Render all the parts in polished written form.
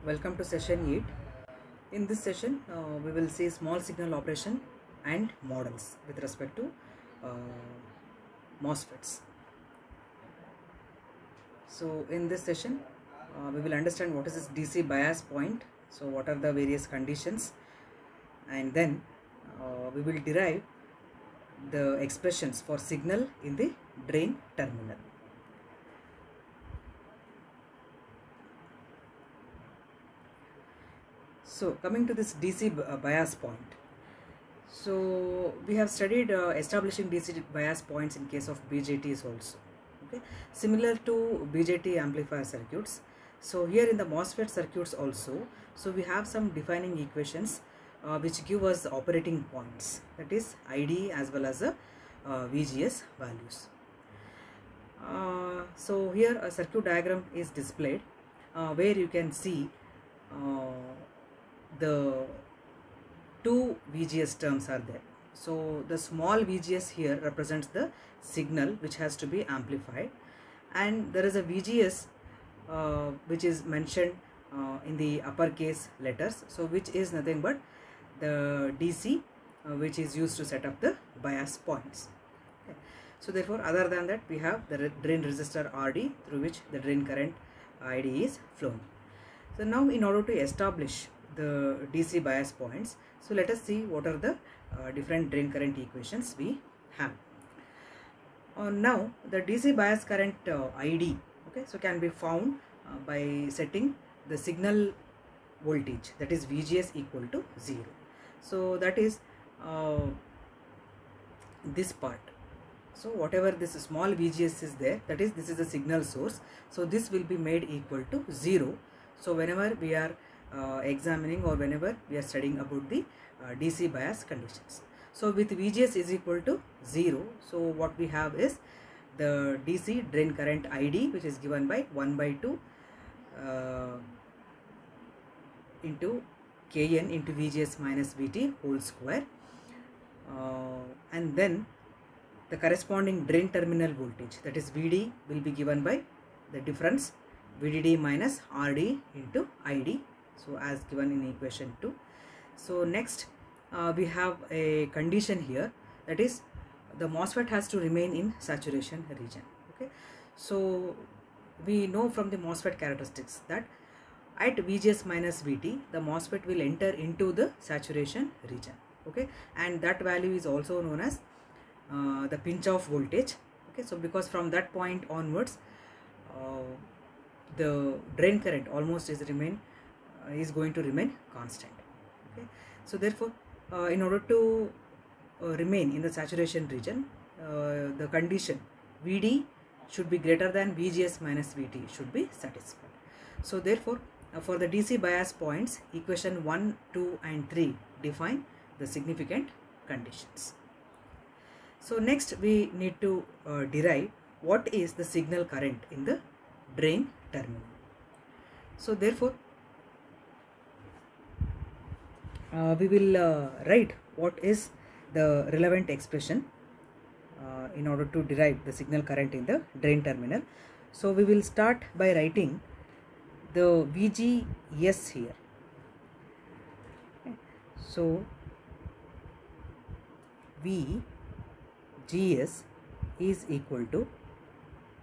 Welcome to session 8. In this session, we will see small signal operation and models with respect to MOSFETs. So in this session, we will understand what is this DC bias point, so what are the various conditions, and then we will derive the expressions for signal in the drain terminal. So coming to this DC bias point, so we have studied establishing DC bias points in case of BJTs also. Okay, similar to BJT amplifier circuits. So here in the MOSFET circuits also, so we have some defining equations which give us operating points, that is ID as well as the VGS values. So here a circuit diagram is displayed where you can see the two VGS terms are there. So the small VGS here represents the signal which has to be amplified, and there is a VGS which is mentioned in the uppercase letters, so which is nothing but the DC which is used to set up the bias points. Okay. So therefore, other than that, we have the drain resistor RD through which the drain current ID is flowing. So now in order to establish the DC bias points, so let us see what are the different drain current equations we have. Now the DC bias current ID, okay, so can be found by setting the signal voltage, that is VGS equal to 0. So that is this part. So whatever this small VGS is there, that is, this is the signal source, so this will be made equal to 0. So whenever we are examining or whenever we are studying about the DC bias conditions. So with VGS is equal to 0, so what we have is the DC drain current ID, which is given by 1/2 into Kn into VGS minus VT whole square, and then the corresponding drain terminal voltage, that is VD, will be given by the difference VDD minus RD into ID, so as given in equation 2. So next we have a condition here, that is the MOSFET has to remain in saturation region. Okay, so we know from the MOSFET characteristics that at VGS minus VT the MOSFET will enter into the saturation region. Okay, and that value is also known as the pinch off voltage. Okay, so because from that point onwards the drain current almost is going to remain constant. Okay, so therefore in order to remain in the saturation region, the condition VD should be greater than VGS minus VT should be satisfied. So therefore for the DC bias points, equation 1, 2 and 3 define the significant conditions. So next we need to derive what is the signal current in the drain terminal. So therefore we will write what is the relevant expression in order to derive the signal current in the drain terminal. So we will start by writing the VGS here. Okay. So VGS is equal to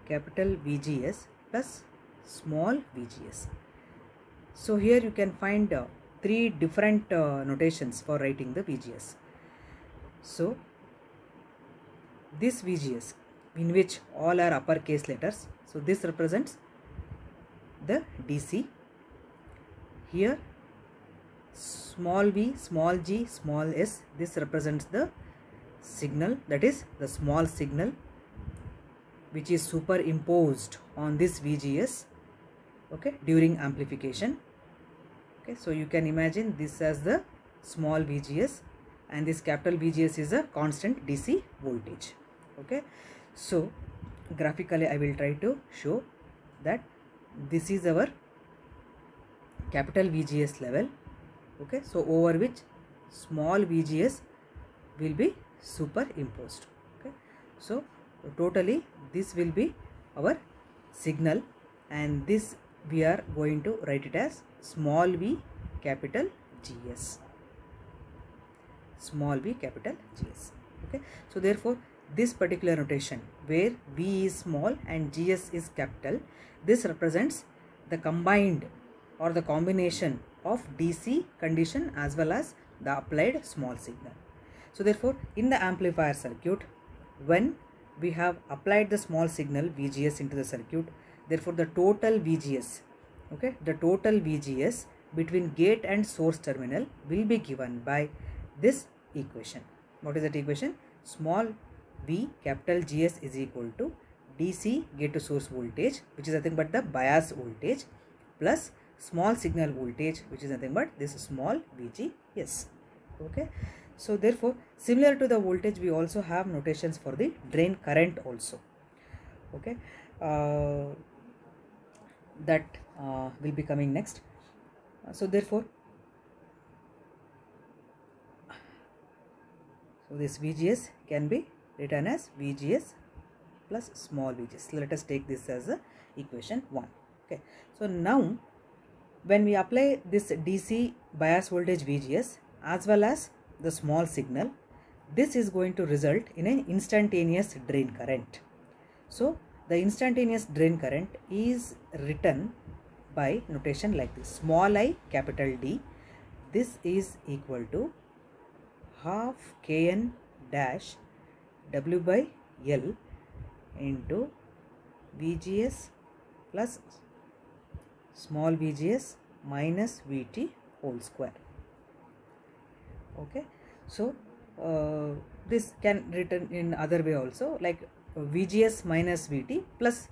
capital VGS plus small VGS. So here you can find three different notations for writing the VGS. So this VGS, in which all are uppercase letters, so this represents the DC. Here small v, small g, small s, this represents the signal, that is the small signal which is superimposed on this VGS, okay, during amplification. Okay, so you can imagine this as the small VGS and this capital VGS is a constant DC voltage. Okay, so graphically I will try to show that this is our capital VGS level. Okay, so over which small VGS will be superimposed. Okay, so totally this will be our signal, and this we are going to write it as small v capital GS. Small v capital GS. Okay. So therefore, this particular notation where v is small and GS is capital, this represents the combined or the combination of DC condition as well as the applied small signal. So therefore, in the amplifier circuit, when we have applied the small signal VGS into the circuit, therefore the total VGS, okay, the total VGS between gate and source terminal will be given by this equation. What is that equation? Small v capital GS is equal to DC gate to source voltage, which is nothing but the bias voltage, plus small signal voltage, which is nothing but this small VGS. Okay. So therefore, similar to the voltage, we also have notations for the drain current also. Okay. That will be coming next. So therefore, so this VGS can be written as VGS plus small VGS. So let us take this as a equation 1. Okay. So now, when we apply this DC bias voltage VGS as well as the small signal, this is going to result in an instantaneous drain current. So the instantaneous drain current is written by notation like this: small I capital D. This is equal to half Kn dash W by L into VGS plus small VGS minus VT whole square. Okay. So this can written in other way also, like VGS minus VT plus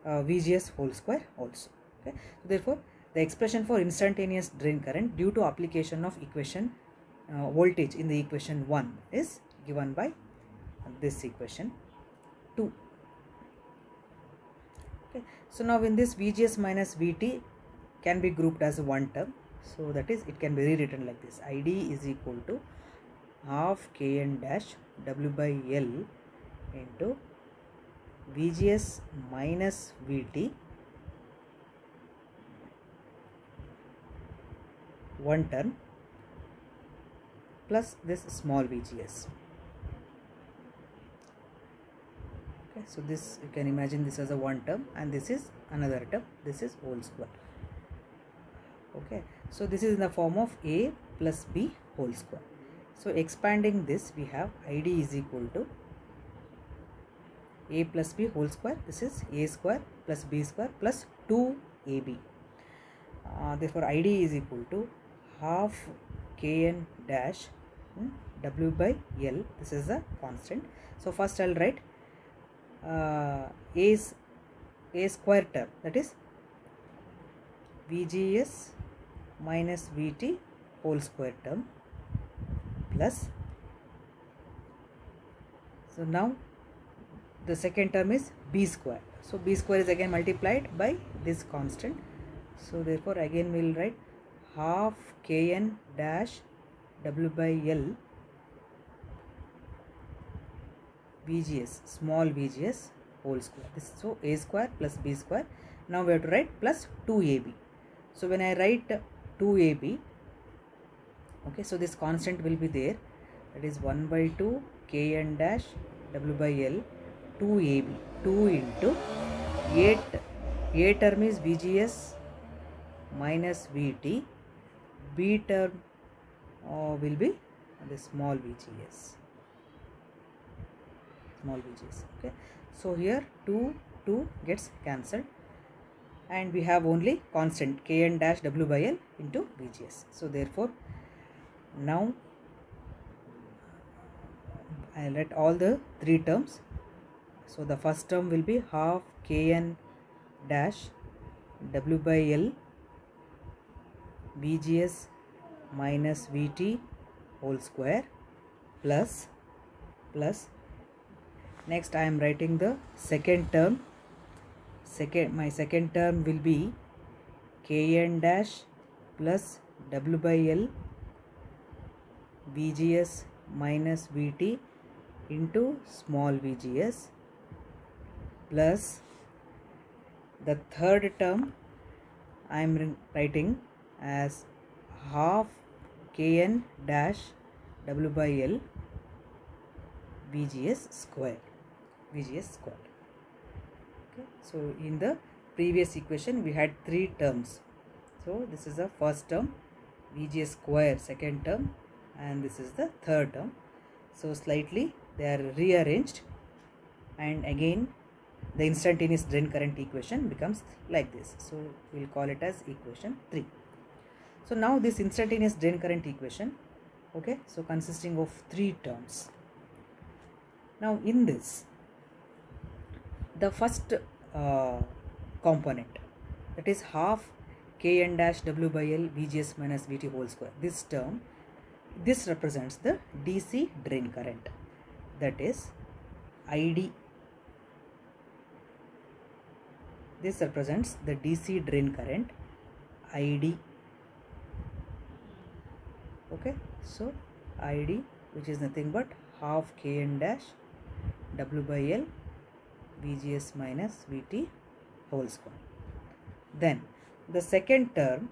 VGS whole square also. Okay. So therefore, the expression for instantaneous drain current due to application of equation voltage in the equation 1 is given by this equation 2. Okay. So now in this VGS minus VT can be grouped as one term. So that is, it can be rewritten like this: ID is equal to half Kn dash W by L into VGS minus VT, one term, plus this small VGS. Okay, so this, you can imagine this as a one term and this is another term, this is whole square. Okay, so this is in the form of A plus B whole square. So expanding this, we have ID is equal to A plus B whole square. This is A square plus B square plus 2AB. Therefore, ID is equal to half Kn dash W by L. This is a constant. So first I'll write A square term, that is VGS minus VT whole square term, plus, so now the second term is B square. So B square is again multiplied by this constant. So therefore again we will write half Kn dash W by L VGS, small VGS whole square. This is so A square plus B square. Now we have to write plus 2AB. So when I write 2AB, okay, so this constant will be there, that is 1 by 2 Kn dash W by L 2AB, 2 into A term is VGS minus VT, B term will be the small VGS. Okay, so here 2 gets cancelled and we have only constant Kn dash W by L into VGS. So therefore, now I'll write all the three terms. So the first term will be half Kn dash W by L VGS minus VT whole square plus next I am writing the second term. My second term will be Kn dash plus W by L VGS minus VT into small VGS plus the third term I am writing as half Kn dash W by L VGS square. Okay. So in the previous equation we had three terms. So this is the first term, VGS square second term, and this is the third term. So slightly they are rearranged, and again the instantaneous drain current equation becomes like this. So we will call it as equation 3. So now this instantaneous drain current equation, okay, so consisting of three terms. Now in this, the first component, that is half Kn dash W by L VGS minus VT whole square, this term, this represents the DC drain current, that is ID. This represents the DC drain current ID. Okay, so ID, which is nothing but half Kn dash W by L VGS minus VT whole square. Then the second term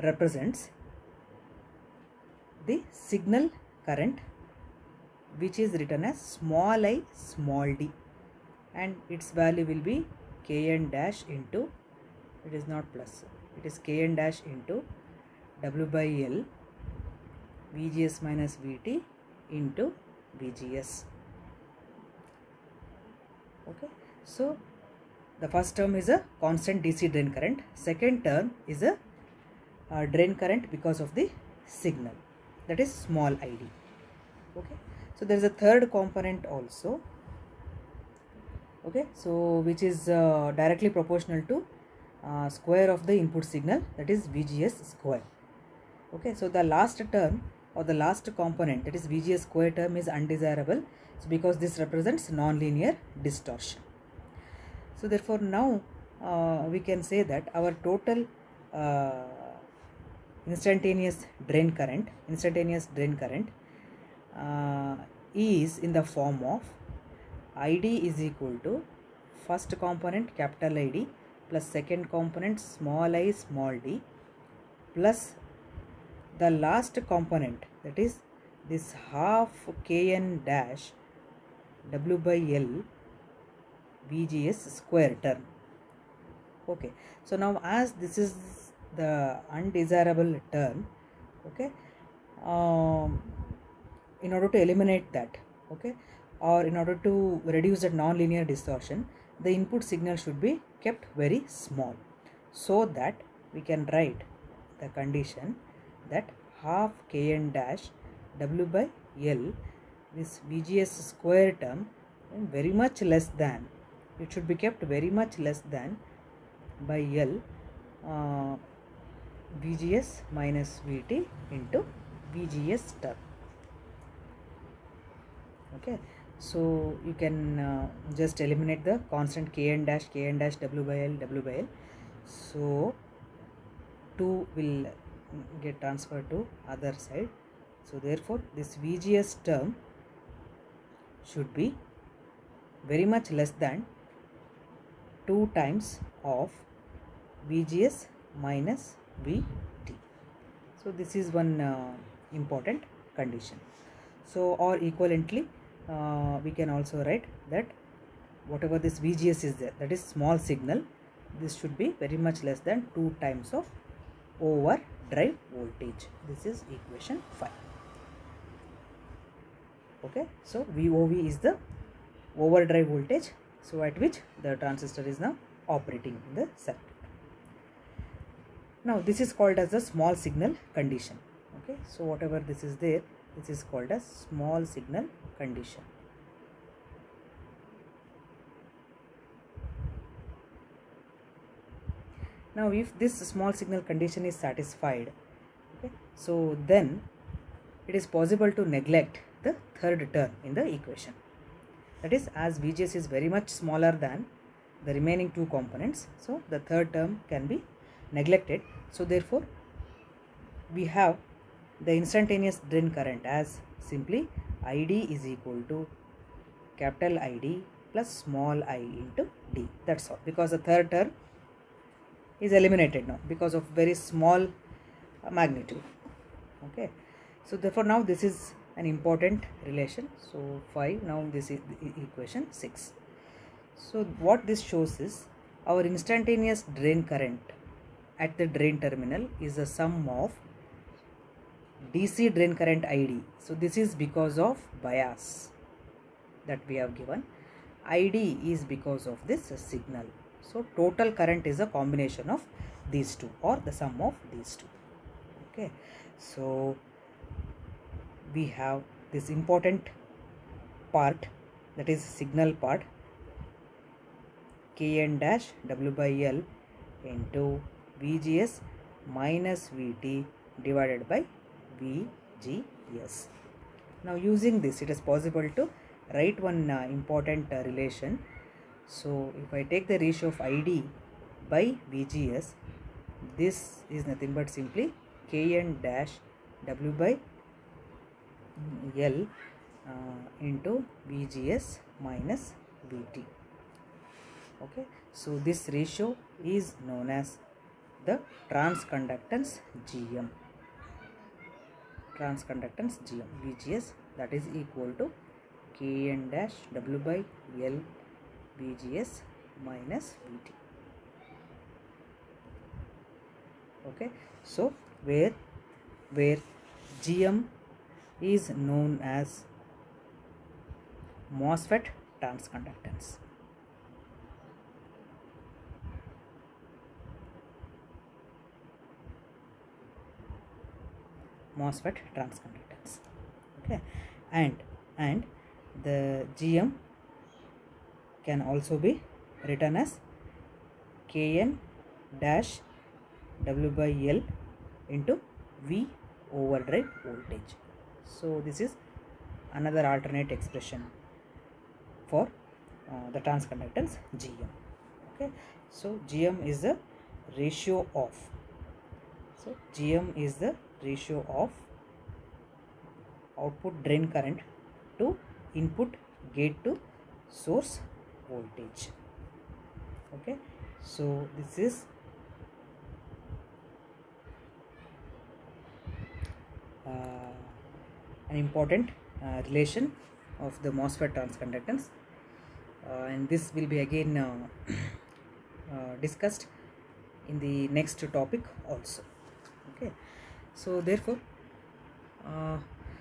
represents the signal current, which is written as small I small d, and its value will be Kn dash into, it is not plus, it is Kn dash into W by L VGS minus VT into VGS. Okay, so the first term is a constant DC drain current, second term is a drain current because of the signal, that is small id. Okay, so there is a third component also, okay, so which is directly proportional to square of the input signal, that is VGS square. Okay, so the last term or the last component, that is VGS square term, is undesirable, so because this represents non-linear distortion. So therefore now we can say that our total instantaneous drain current is in the form of ID is equal to first component capital ID plus second component small I small d plus the last component, that is this half Kn dash W by L VGS square term. Okay, so now as this is the undesirable term, okay, in order to eliminate that, okay, or in order to reduce that non-linear distortion, the input signal should be kept very small, so that we can write the condition that half Kn dash W by L, this VGS square term, very much less than, it should be kept very much less than by L VGS minus VT into VGS term. Okay, so you can just eliminate the constant Kn dash W by L, so 2 will get transferred to other side, so therefore this VGS term should be very much less than 2 times of VGS minus VT. So this is one important condition. So or equivalently we can also write that whatever this VGS is there, that is small signal, this should be very much less than 2 times of overdrive voltage. This is equation 5. Okay, so VOV is the overdrive voltage, so at which the transistor is now operating in the circuit. Now this is called as the small signal condition. Okay, so whatever this is there, this is called as small signal condition. Now if this small signal condition is satisfied, okay, so then it is possible to neglect the third term in the equation, that is as VGS is very much smaller than the remaining two components, so the third term can be neglected. So therefore we have the instantaneous drain current as simply ID is equal to capital ID plus small I into D. That's all, because the third term is eliminated now because of very small magnitude. Okay, so therefore now this is an important relation. So 5, now this is the equation 6. So what this shows is our instantaneous drain current at the drain terminal is the sum of DC drain current ID. So this is because of bias that we have given. ID is because of this signal. So total current is a combination of these two, or the sum of these two. Okay, so we have this important part, that is signal part, Kn dash W by L into VGS minus VT divided by VGS. Now using this, it is possible to write one important relation. So if I take the ratio of ID by VGS, this is nothing but simply Kn dash W by L into VGS minus VT. Okay, so this ratio is known as the transconductance GM. Transconductance GM, VGS, that is equal to Kn dash W by L VGS minus VT. Okay, so where GM is known as MOSFET transconductance. MOSFET transconductance. Okay, and the GM can also be written as Kn dash W by L into V overdrive voltage. So this is another alternate expression for the transconductance GM. Okay, so GM is the ratio of, so GM is the ratio of output drain current to input gate to source voltage. Okay, so this is an important relation of the MOSFET transconductance, and this will be again discussed in the next topic also. Okay, so therefore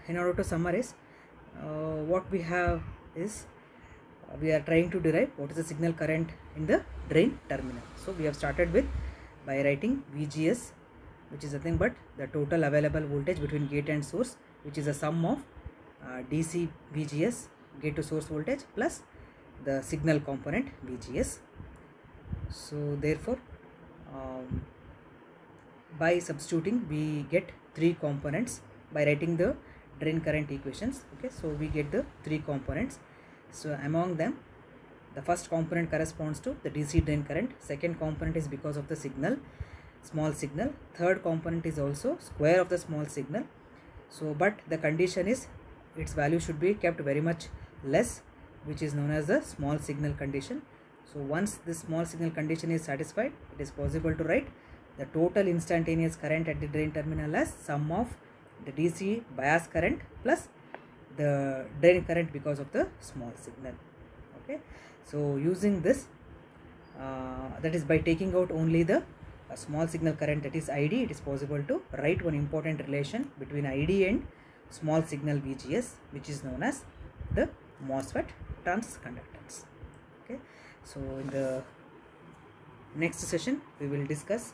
in order to summarize, what we have is we are trying to derive what is the signal current in the drain terminal. So we have started with by writing VGS, which is nothing but the total available voltage between gate and source, which is a sum of DC VGS, gate to source voltage, plus the signal component VGS. So therefore by substituting we get three components by writing the drain current equations. Okay, so we get the three components. So among them, the first component corresponds to the DC drain current, second component is because of the signal, small signal, third component is also square of the small signal. So but the condition is its value should be kept very much less, which is known as the small signal condition. So once this small signal condition is satisfied, it is possible to write the total instantaneous current at the drain terminal as sum of the DC bias current plus the drain current because of the small signal. Okay, so using this, that is by taking out only the small signal current, that is ID, it is possible to write one important relation between ID and small signal VGS, which is known as the MOSFET transconductance. Okay, so in the next session we will discuss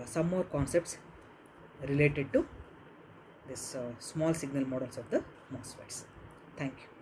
some more concepts related to this small signal models of the MOSFETs. Thank you.